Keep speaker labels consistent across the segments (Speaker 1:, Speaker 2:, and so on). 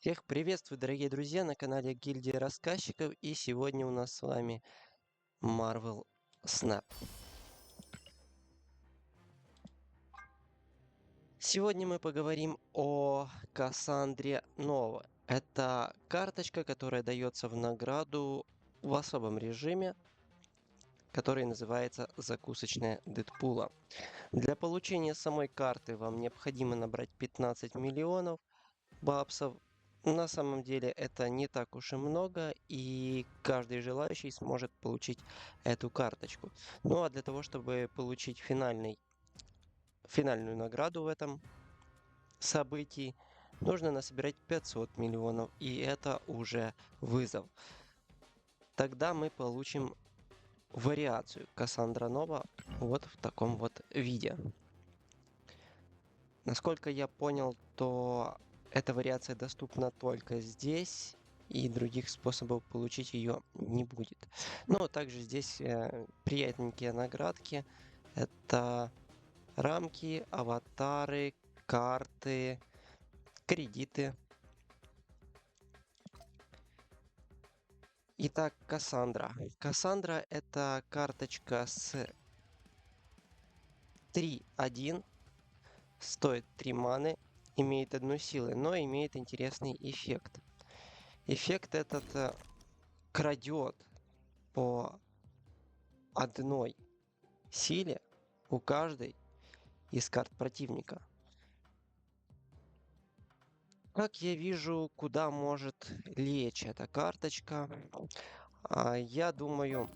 Speaker 1: Всех приветствую, дорогие друзья, на канале Гильдии Рассказчиков, и сегодня у нас с вами Marvel Snap. Сегодня мы поговорим о Кассандре Нова. Это карточка, которая дается в награду в особом режиме, который называется «Закусочная Дэдпула». Для получения самой карты вам необходимо набрать 15 миллионов баксов. На самом деле это не так уж и много, и каждый желающий сможет получить эту карточку. Ну а для того, чтобы получить финальную награду в этом событии, нужно насобирать 500 миллионов, и это уже вызов. Тогда мы получим вариацию Кассандра Нова вот в таком вот виде. Насколько я понял, то эта вариация доступна только здесь, и других способов получить ее не будет. Но также здесь приятненькие наградки. Это рамки, аватары, карты, кредиты. Итак, Кассандра. Кассандра это карточка с 3-1, стоит 3 маны, имеет 1 силы, но имеет интересный эффект. Эффект этот крадет по одной силе у каждой из карт противника. Как я вижу, куда может лечь эта карточка? Я думаю,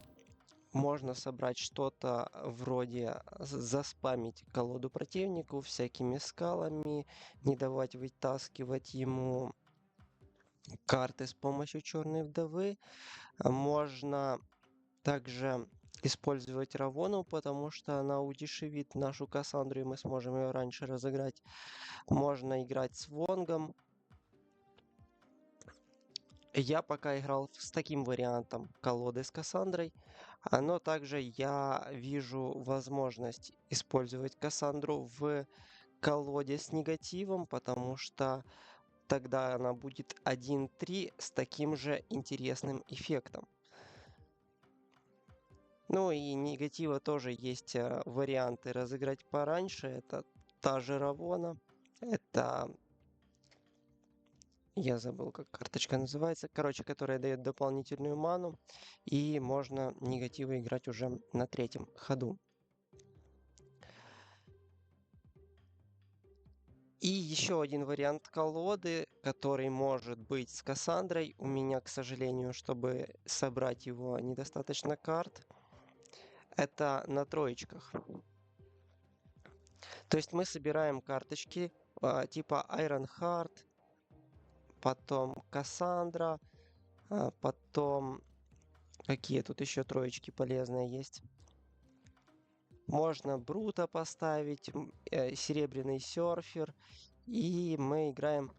Speaker 1: можно собрать что-то вроде заспамить колоду противнику всякими скалами, не давать вытаскивать ему карты с помощью черной вдовы. Можно также использовать Равону, потому что она удешевит нашу Кассандру, и мы сможем ее раньше разыграть. Можно играть с Вонгом. Я пока играл с таким вариантом колоды с Кассандрой, но также я вижу возможность использовать Кассандру в колоде с негативом, потому что тогда она будет 1-3 с таким же интересным эффектом. Ну и негатива тоже есть варианты разыграть пораньше. Это та же Равона. Это... Я забыл, как карточка называется. Короче, которая дает дополнительную ману. И можно негативы играть уже на 3-м ходу. И еще один вариант колоды, который может быть с Кассандрой. У меня, к сожалению, чтобы собрать его, недостаточно карт. Это на троечках. То есть мы собираем карточки типа Ironheart, потом Кассандра, потом какие тут еще троечки полезные есть. Можно Брута поставить, Серебряный Серфер, и мы играем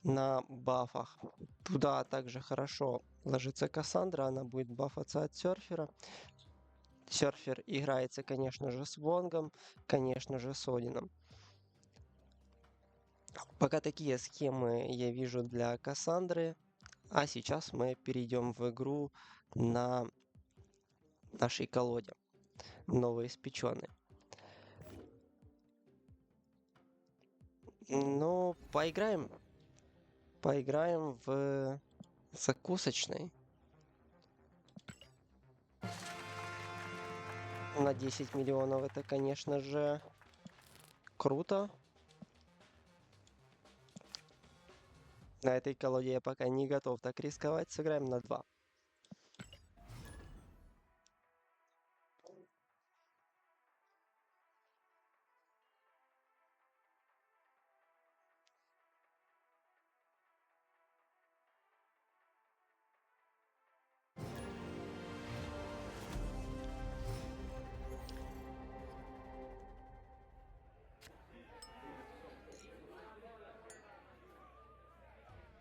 Speaker 1: на бафах. Туда также хорошо ложится Кассандра, она будет бафаться от Серфера. Серфер играется, конечно же, с Вонгом, конечно же, с Одином. Пока такие схемы я вижу для Кассандры. А сейчас мы перейдем в игру на нашей колоде, новоиспеченной. Ну, поиграем. Поиграем в закусочной. На 10 миллионов это, конечно же, круто. На этой колоде я пока не готов так рисковать. Сыграем на 2.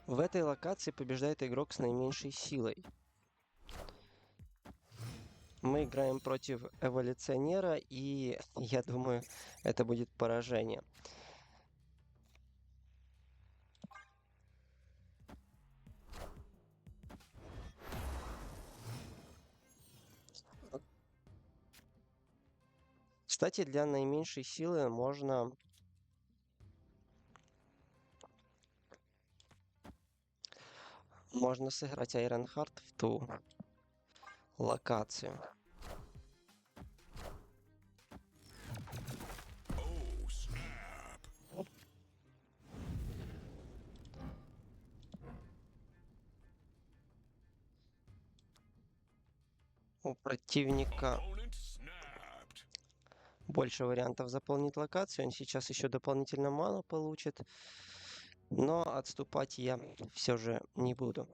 Speaker 1: В этой локации побеждает игрок с наименьшей силой. Мы играем против эволюционера, и я думаю, это будет поражение. Кстати, для наименьшей силы можно сыграть Ironheart в ту локацию. У противника больше вариантов заполнить локацию. Он сейчас еще дополнительно мало получит. Но отступать я все же не буду.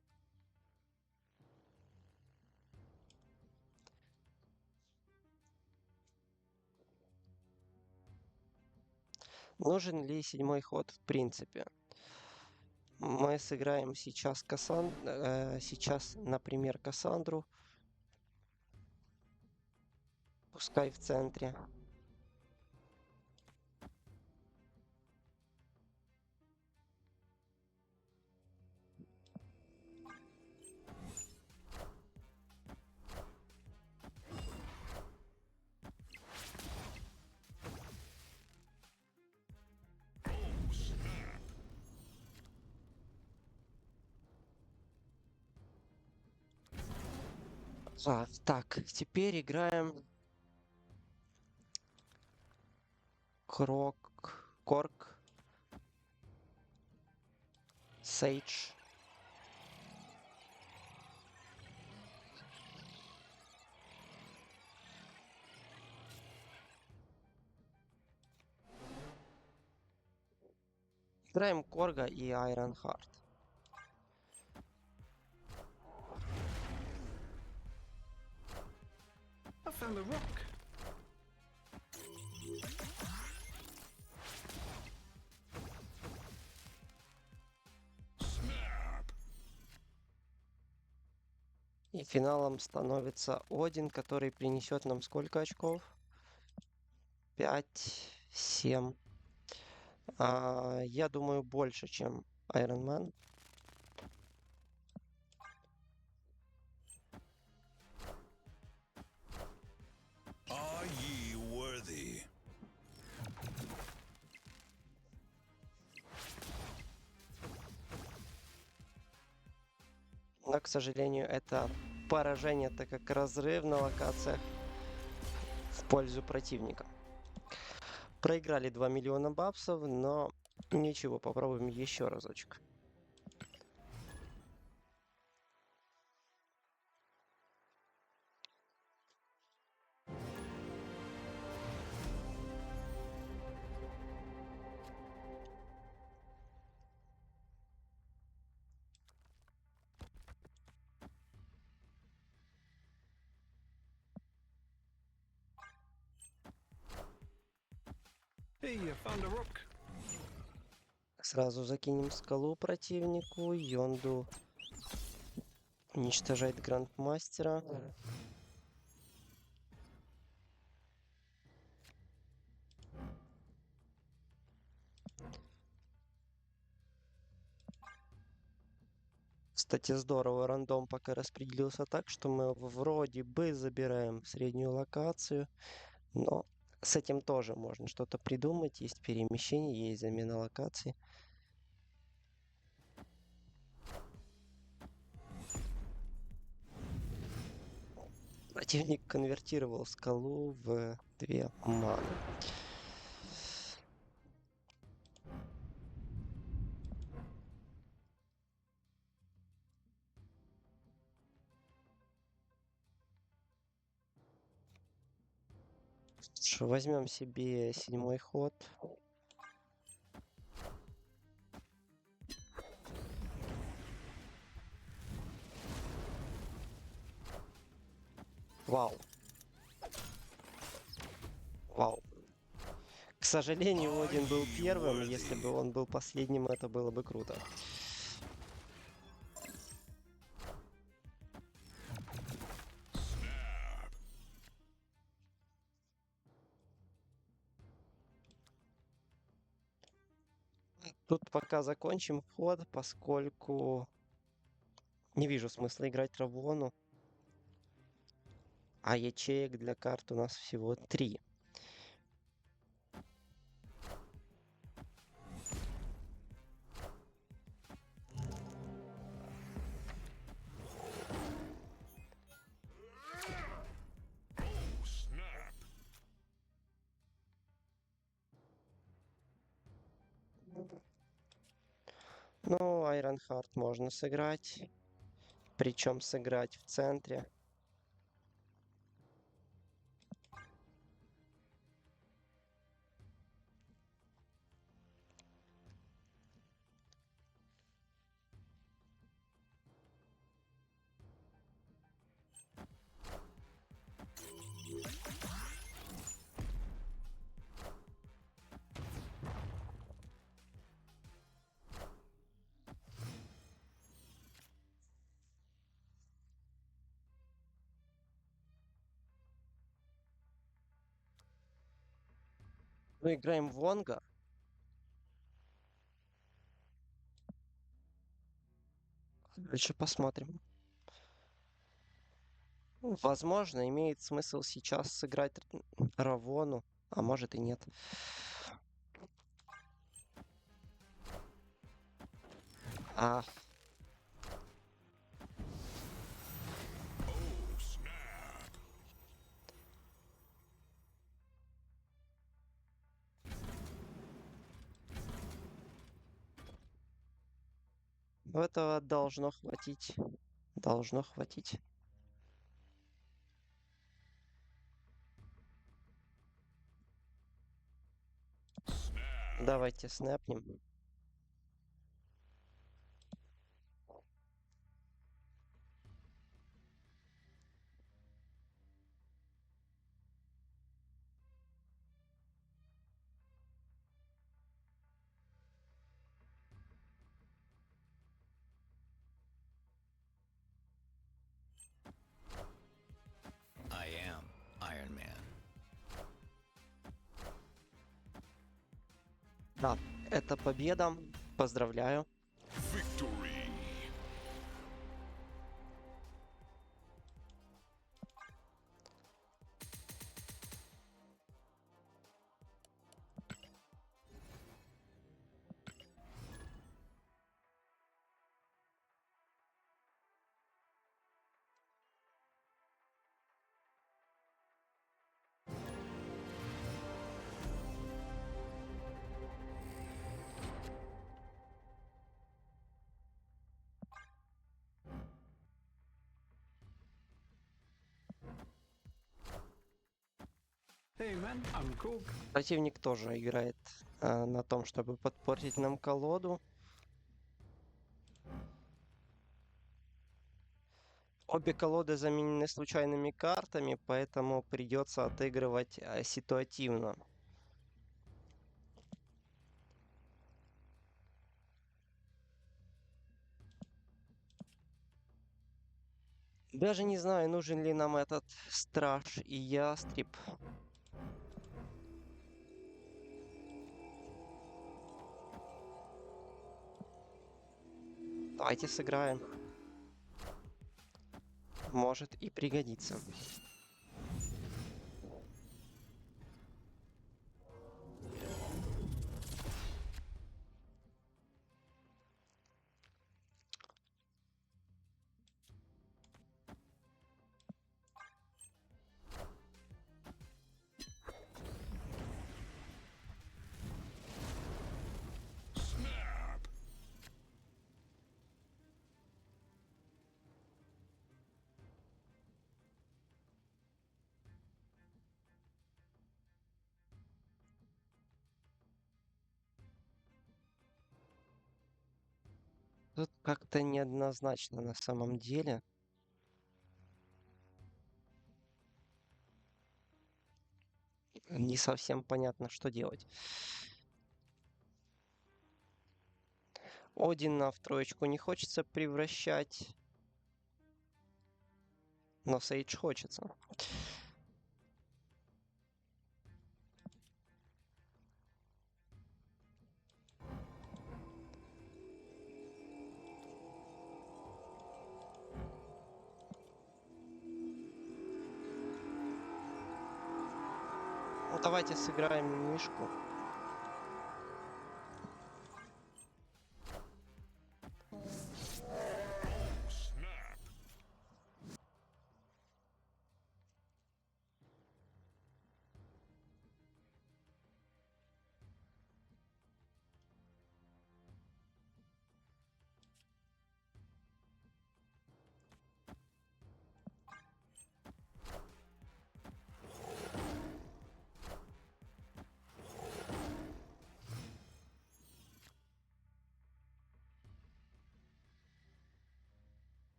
Speaker 1: Нужен ли седьмой ход в принципе? Мы сыграем сейчас сейчас, например, Кассандру. Пускай в центре. Так, теперь играем Корк, Сейдж. Играем Корга и Ironheart.
Speaker 2: I found a rock.
Speaker 1: И финалом становится Один, который принесет нам сколько очков? 5, 7. Я думаю, больше, чем Iron Man.
Speaker 3: Are ye worthy?
Speaker 1: Но, к сожалению, это поражение, так как разрыв на локациях в пользу противника. Проиграли 2 миллиона баксов, но ничего, попробуем еще разочек.
Speaker 2: Hey, I found a rock.
Speaker 1: Сразу закинем скалу противнику. Йонду уничтожает Грандмастера. Кстати, здорово, рандом пока распределился так, что мы вроде бы забираем среднюю локацию, но с этим тоже можно что-то придумать. Есть перемещение, есть замена локаций. Противник конвертировал скалу в 2 маны. Возьмем себе седьмой ход. Вау. Вау. К сожалению, Один был первым. Если бы он был последним, это было бы круто. Тут пока закончим ход, поскольку не вижу смысла играть Равону. А ячеек для карт у нас всего 3. Ну, Ironheart можно сыграть. Причем сыграть в центре. Ну, играем в Вонга. Дальше посмотрим. Ну, возможно, имеет смысл сейчас сыграть Равону, а может и нет. А,
Speaker 3: Oh, snap.
Speaker 1: этого должно хватить. Должно хватить.
Speaker 3: Snap.
Speaker 1: Давайте снэпнем.
Speaker 3: I am Iron Man.
Speaker 1: Да, это победа. Поздравляю.
Speaker 3: Victory.
Speaker 2: Hey man, I'm Cook.
Speaker 1: Противник тоже играет на том, чтобы подпортить нам колоду. Обе колоды заменены случайными картами, поэтому придется отыгрывать ситуативно. Даже не знаю, нужен ли нам этот страж и ястреб. Давайте сыграем. Может и пригодится.
Speaker 3: Snap.
Speaker 1: Тут как-то неоднозначно на самом деле. Не совсем понятно, что делать. Одина в троечку не хочется превращать. Но Сейдж хочется. Ну, давайте сыграем мишку.
Speaker 3: Snap.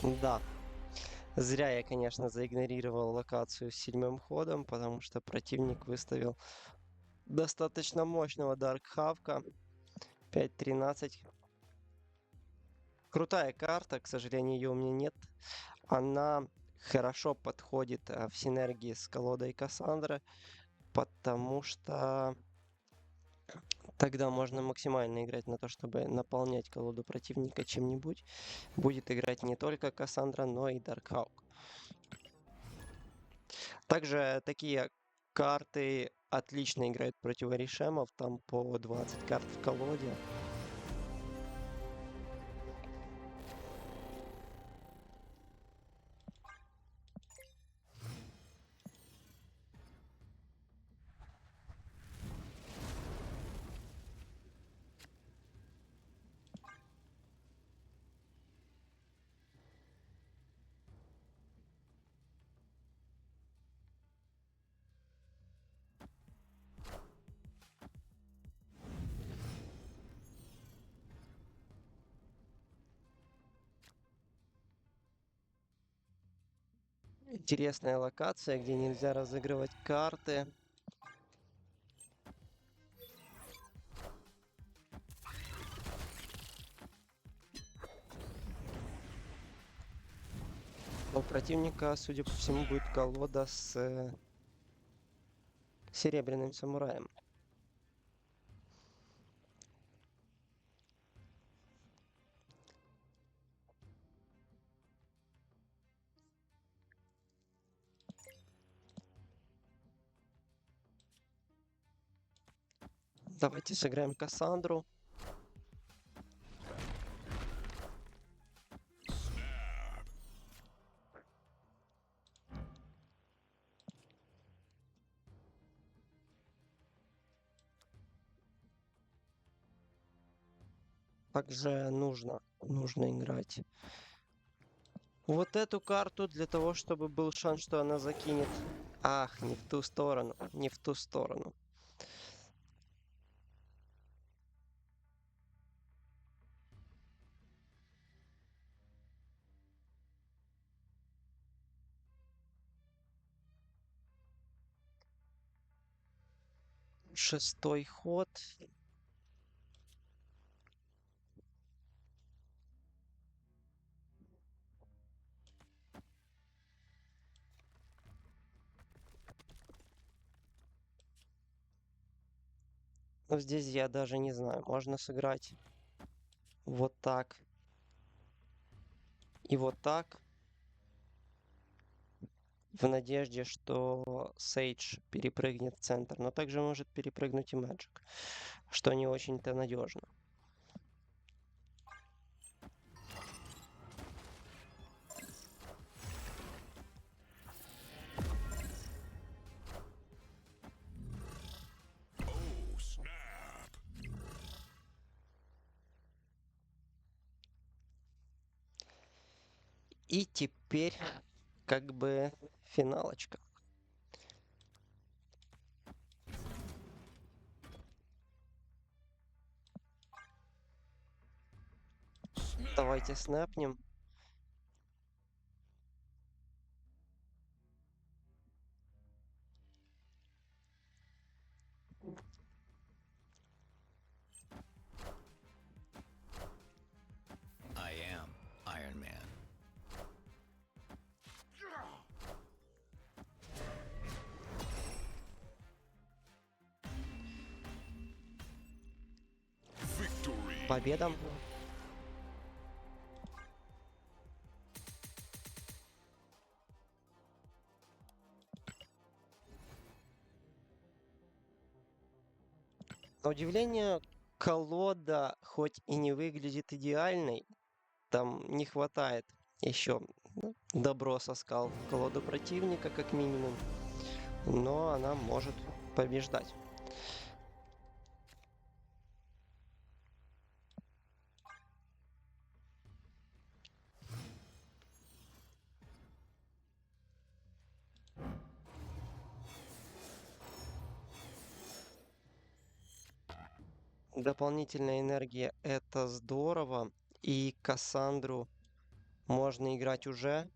Speaker 1: Да, зря я, конечно, заигнорировал локацию с 7-м ходом, потому что противник выставил достаточно мощного Даркхавка. 5-13. Крутая карта, к сожалению, ее у меня нет. Она хорошо подходит в синергии с колодой Кассандра, потому что тогда можно максимально играть на то, чтобы наполнять колоду противника чем-нибудь. Будет играть не только Кассандра, но и Даркхаук. Также такие карты отлично играют против Оришемов, там по 20 карт в колоде. Интересная локация, где нельзя разыгрывать карты. У противника, судя по всему, будет колода с Серебряным самураем. Давайте сыграем Кассандру.
Speaker 3: Snap.
Speaker 1: Также нужно играть вот эту карту для того, чтобы был шанс, что она закинет. Ах, не в ту сторону, не в ту сторону. Шестой ход. Но здесь я даже не знаю. Можно сыграть вот так и вот так. В надежде, что Сейдж перепрыгнет в центр. Но также может перепрыгнуть и Мэджик, что не очень-то надежно.
Speaker 3: Oh, snap.
Speaker 1: И теперь как бы финалочка. Давайте снэпнем.
Speaker 3: I am Iron Man. Victory.
Speaker 1: Победа. На удивление, колода хоть и не выглядит идеальной, там не хватает еще добро соскал в колоду противника, как минимум, но она может побеждать. Дополнительная энергия — это здорово, и Кассандру Можно играть уже.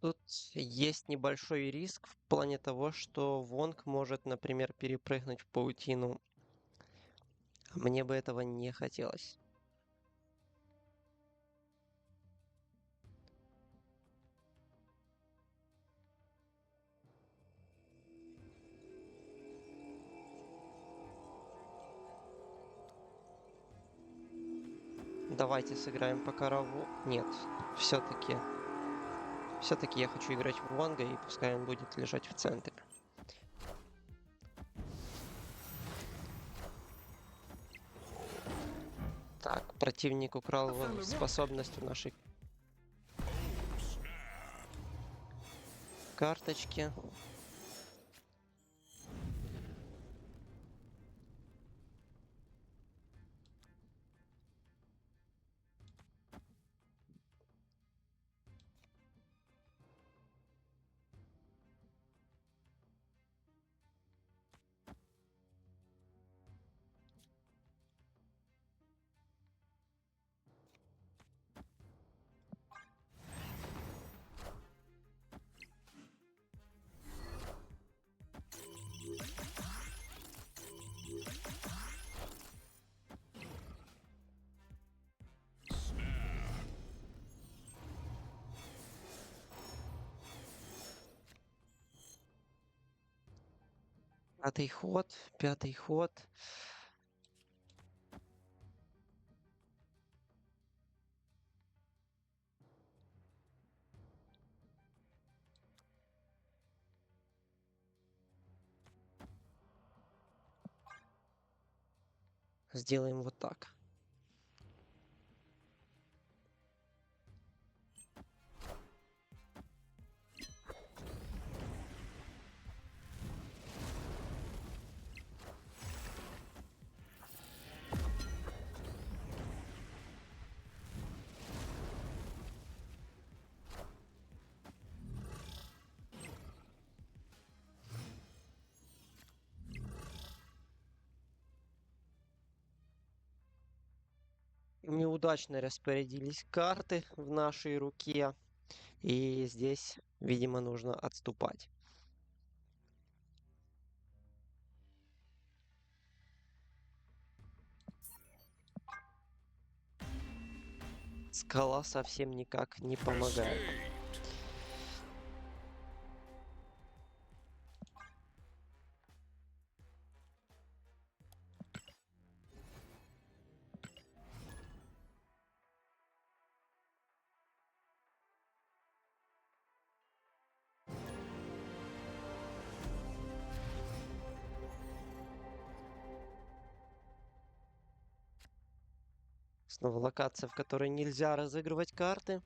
Speaker 1: Тут есть небольшой риск в плане того, что Вонг может, например, перепрыгнуть в паутину. Мне бы этого не хотелось. Давайте сыграем по корову. Нет, все-таки. Все-таки я хочу играть в Вонга, и пускай он будет лежать в центре. Так, противник украл способность у нашей карточки. Пятый ход, пятый ход. Сделаем вот так. Неудачно распорядились карты в нашей руке. И здесь, видимо, нужно отступать. Скала совсем никак не помогает.
Speaker 3: Escaped.
Speaker 1: Снова локация, в которой нельзя разыгрывать карты.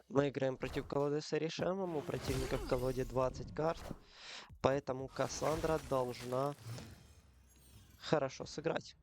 Speaker 1: Мы играем против колоды с Орешемом, у противника в колоде 20 карт, поэтому Кассандра должна хорошо сыграть.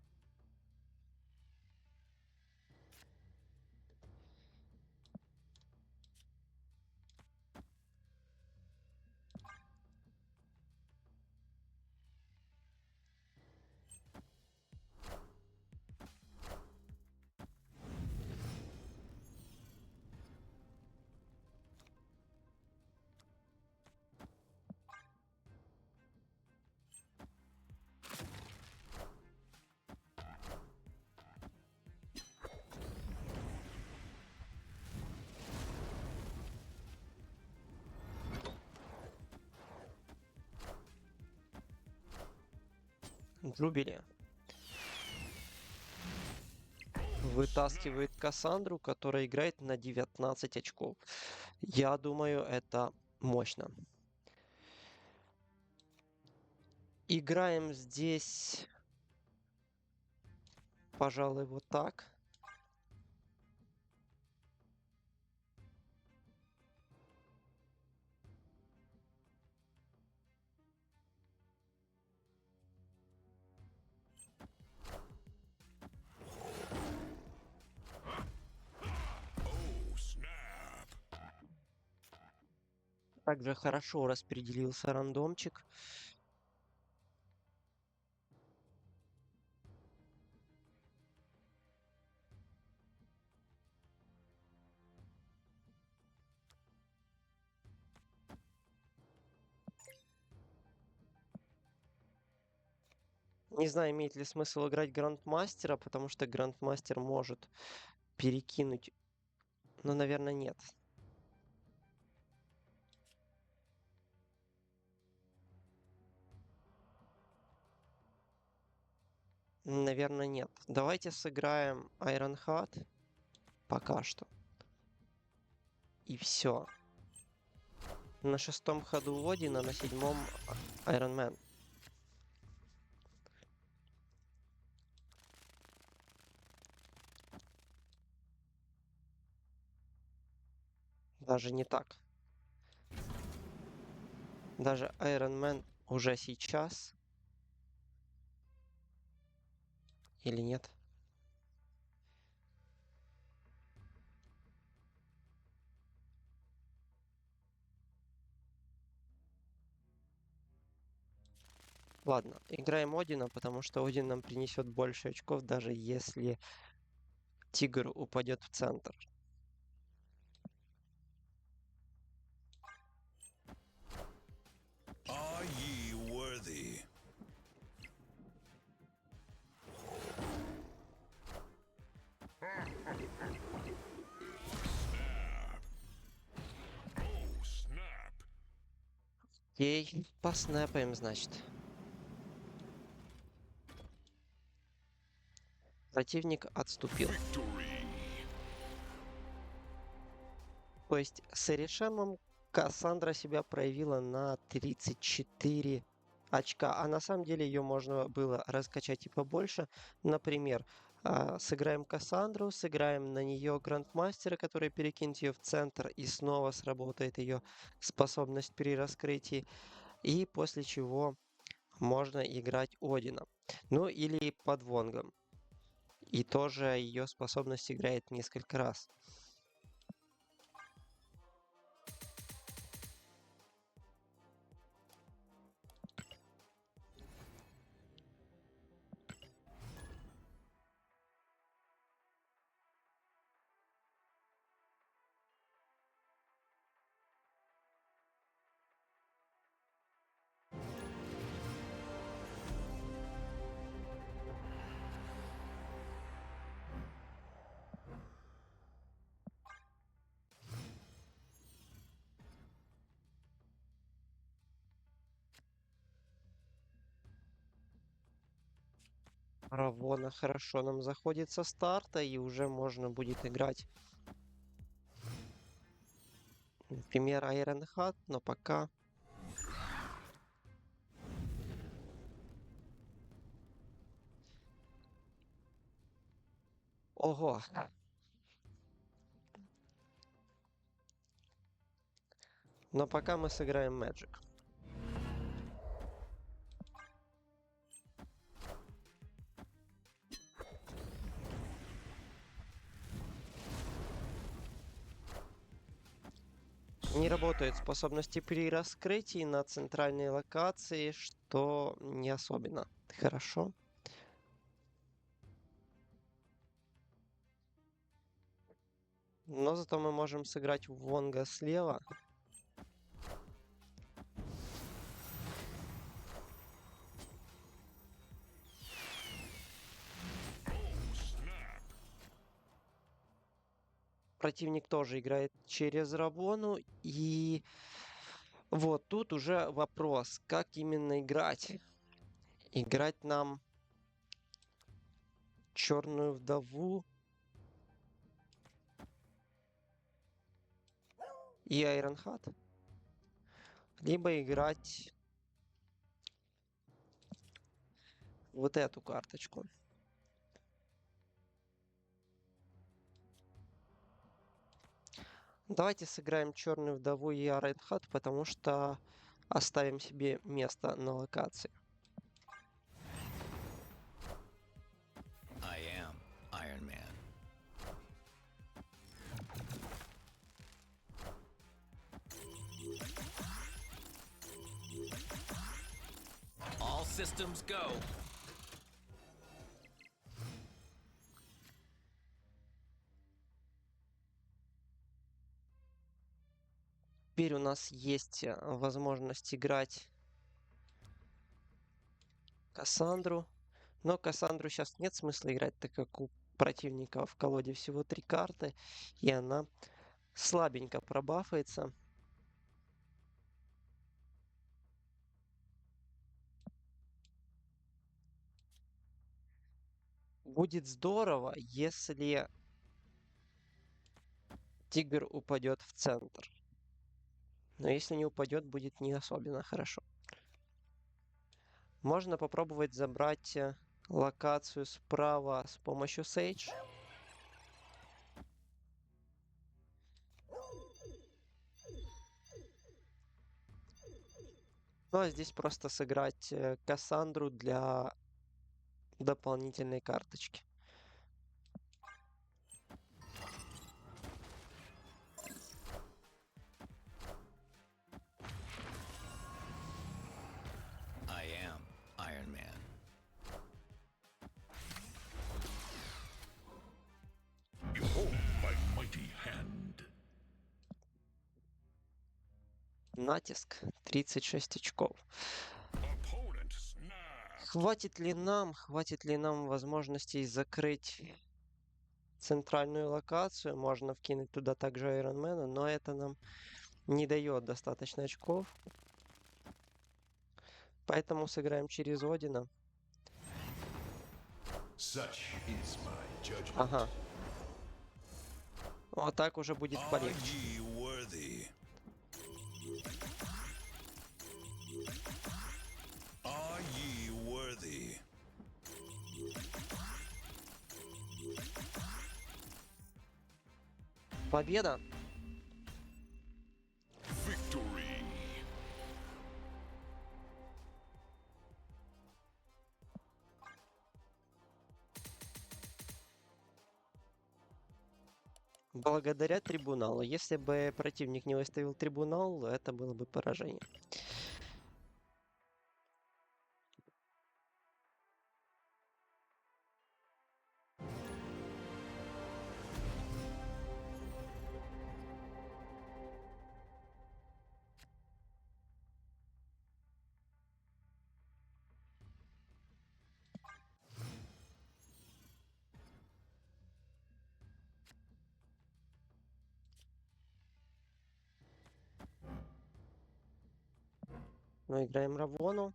Speaker 1: Джубили. вытаскивает Кассандру, которая играет на 19 очков. Я думаю, это мощно. Играем здесь, пожалуй, вот так.
Speaker 3: Oh, snap.
Speaker 1: Также хорошо распределился рандомчик. Не знаю, имеет ли смысл играть Грандмастера, потому что Грандмастер может перекинуть. Но, наверное, нет. Наверное, нет. Давайте сыграем Iron Heart пока что. И все. На 6-м ходу Одина, на 7-м Iron Man. Даже не так. Даже Iron Man уже сейчас. Или нет? Ладно, играем Одина, потому что Один нам принесет больше очков, даже если Тигр упадет в центр.
Speaker 3: Are ye worthy? Snap. Oh, snap.
Speaker 1: Окей, поснэпаем, значит. Противник отступил.
Speaker 3: Victory.
Speaker 1: То есть с Эрешемом Кассандра себя проявила на 34 очка, а на самом деле ее можно было раскачать и побольше. Например, сыграем Кассандру, сыграем на нее Грандмастера, который перекинет ее в центр, и снова сработает ее способность при раскрытии. И после чего можно играть Одина. Ну или под Вонгом. И тоже ее способность играет несколько раз. Равона хорошо нам заходит со старта, и уже можно будет играть, например, Iron Hat, но пока... Ого! Но пока мы сыграем Magic. Не работают способности при раскрытии на центральной локации, что не особенно хорошо. Но зато мы можем сыграть Вонга слева. Противник тоже играет через Равону. И вот тут уже вопрос, как именно играть. Играть нам Черную Вдову и Ironheart, либо играть вот эту карточку. Давайте сыграем черную вдову и Ironheart, потому что оставим себе место на локации.
Speaker 4: I am Iron Man. All systems go.
Speaker 1: Теперь у нас есть возможность играть Кассандру. Но Кассандру сейчас нет смысла играть, так как у противника в колоде всего 3 карты, и она слабенько пробафается. Будет здорово, если тигр упадет в центр. Но если не упадет, будет не особенно хорошо. Можно попробовать забрать локацию справа с помощью Sage. Ну а здесь просто сыграть Кассандру для дополнительной карточки.
Speaker 4: I am Iron Man.
Speaker 3: Behold my mighty hand.
Speaker 1: Натиск 36 очков.
Speaker 3: Opponent snapped.
Speaker 1: Хватит ли нам возможностей закрыть центральную локацию? Можно вкинуть туда также Айронмена, но это нам не дает достаточно очков. Поэтому сыграем через Одина.
Speaker 3: Such is my judgment.
Speaker 1: Ага. Вот так уже будет
Speaker 3: Are
Speaker 1: полегче.
Speaker 3: ye worthy? Are ye worthy?
Speaker 1: Победа!
Speaker 3: Victory.
Speaker 1: Благодаря трибуналу. Если бы противник не выставил трибунал, это было бы поражение. Ну, играем Равону.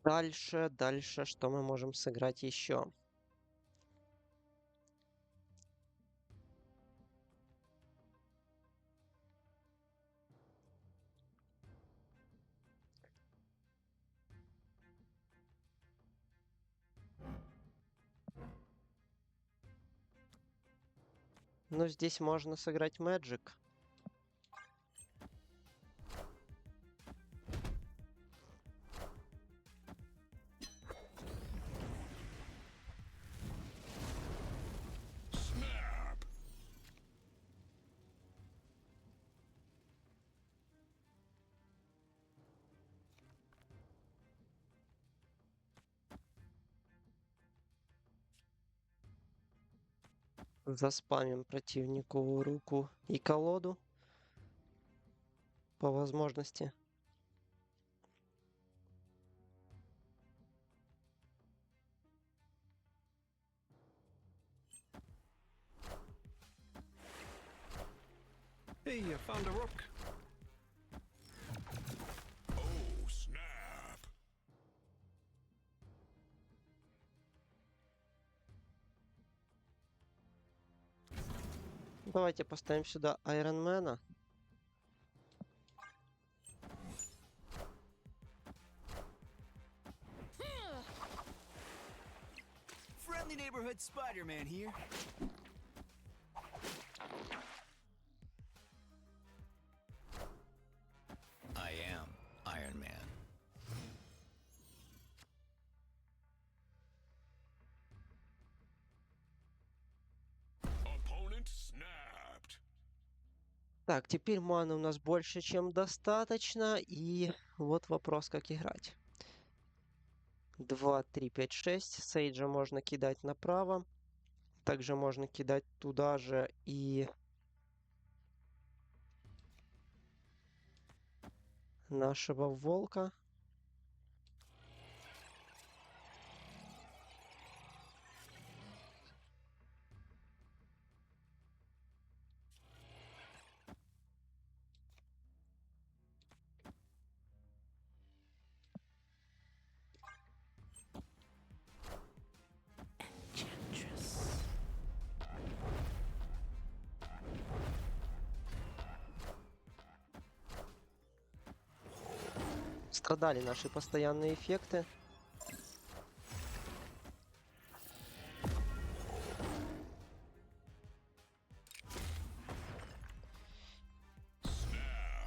Speaker 1: Дальше, что мы можем сыграть еще? Ну, здесь можно сыграть Magic.
Speaker 3: Snap.
Speaker 1: Заспамим противнику руку и колоду по возможности.
Speaker 2: Hey, I found a rook.
Speaker 3: Oh, snap.
Speaker 1: Давайте поставим сюда Айронмена.
Speaker 5: Friendly neighborhood Spider-Man here.
Speaker 4: I am Iron Man.
Speaker 3: Opponent snapped.
Speaker 1: Так, теперь маны у нас больше, чем достаточно. И вот вопрос, как играть. 2, 3, 5, 6. Сейджа можно кидать направо. Также можно кидать туда же и нашего волка. Страдали наши постоянные эффекты.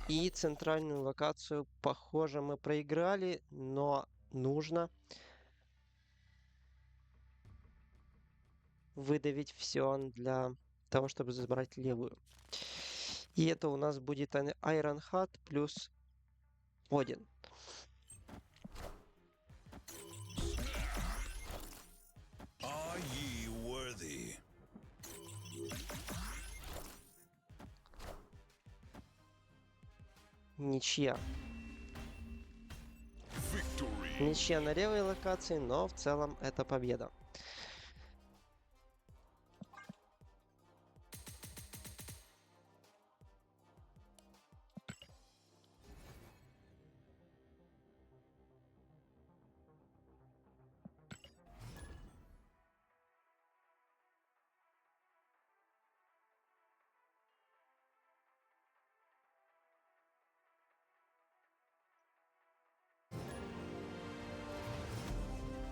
Speaker 1: И центральную локацию, похоже, мы проиграли, но нужно выдавить все для того, чтобы забрать левую. И это у нас будет Iron Heart плюс Один.
Speaker 3: Are ye worthy?
Speaker 1: Ничья.
Speaker 3: Victory.
Speaker 1: Ничья на левой локации, но в целом это победа.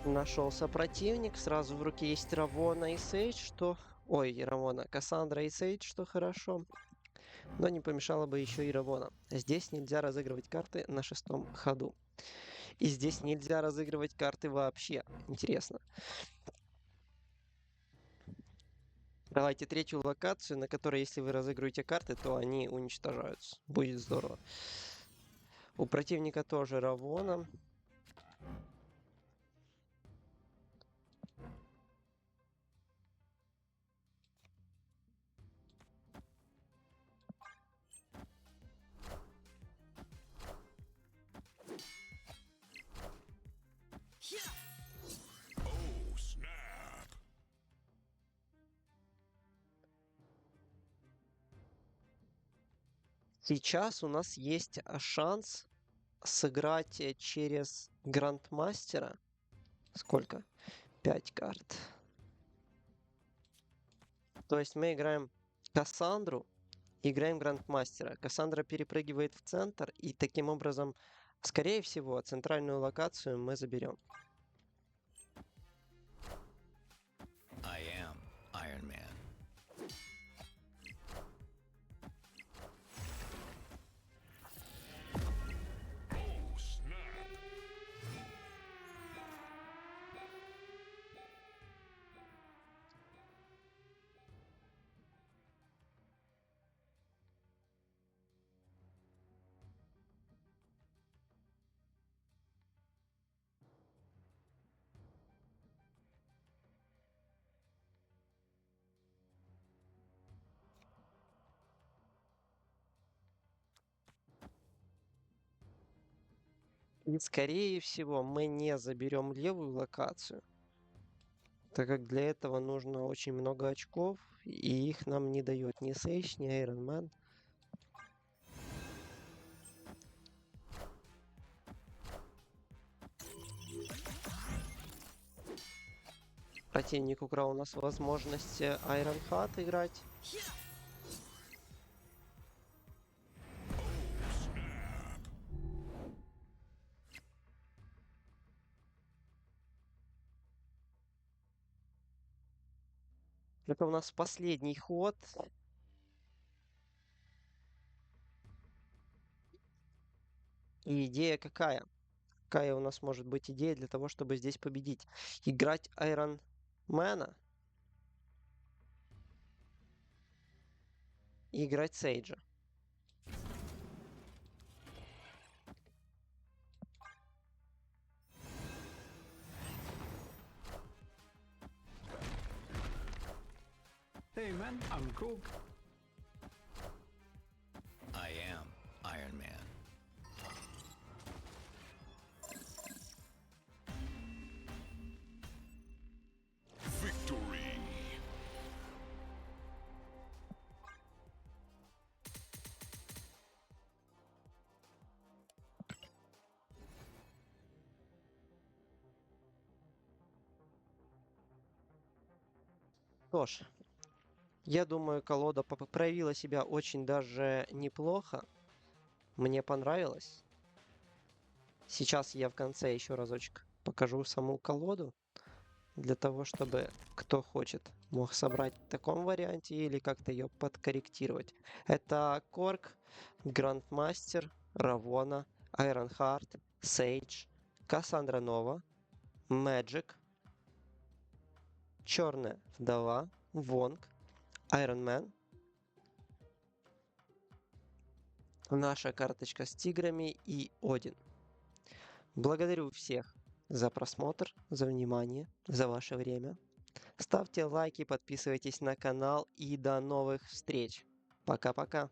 Speaker 1: Нашелся противник, сразу в руке есть Равона и Сейдж, что... Ой, Равона, Кассандра и Сейдж, что хорошо. Но не помешало бы еще и Равона. Здесь нельзя разыгрывать карты на 6-м ходу. И здесь нельзя разыгрывать карты вообще. Интересно. Давайте третью локацию, на которой, если вы разыгрываете карты, то они уничтожаются. Будет здорово. У противника тоже Равона.
Speaker 3: Oh, snap.
Speaker 1: Сейчас у нас есть шанс сыграть через Грандмастера. Сколько? 5 карт. То есть мы играем Кассандру, играем Грандмастера. Кассандра перепрыгивает в центр, и таким образом, скорее всего, центральную локацию мы заберем.
Speaker 4: I am Iron Man.
Speaker 3: Oh, snap.
Speaker 1: И, скорее всего, мы не заберем левую локацию, так как для этого нужно очень много очков, и их нам не дает ни Сейдж, ни Iron Man. Противник украл у нас возможность Iron Heart играть. Это у нас последний ход. И идея какая? Какая у нас может быть идея для того, чтобы здесь победить? Играть Iron Mana и играть Сейджа.
Speaker 2: Hey man, I'm cool.
Speaker 4: I am Iron Man.
Speaker 3: Victory.
Speaker 1: Что ж, я думаю, колода проявила себя очень даже неплохо. Мне понравилось. Сейчас я в конце еще разочек покажу саму колоду, для того, чтобы кто хочет мог собрать в таком варианте или как-то ее подкорректировать. Это Корк, Грандмастер, Равона, Айронхарт, Сейдж, Кассандра Нова, Мэджик, Черная Вдова, Вонг, Iron Man, наша карточка с тиграми и Один. Благодарю всех за просмотр, за внимание, за ваше время. Ставьте лайки, подписывайтесь на канал и до новых встреч. Пока-пока.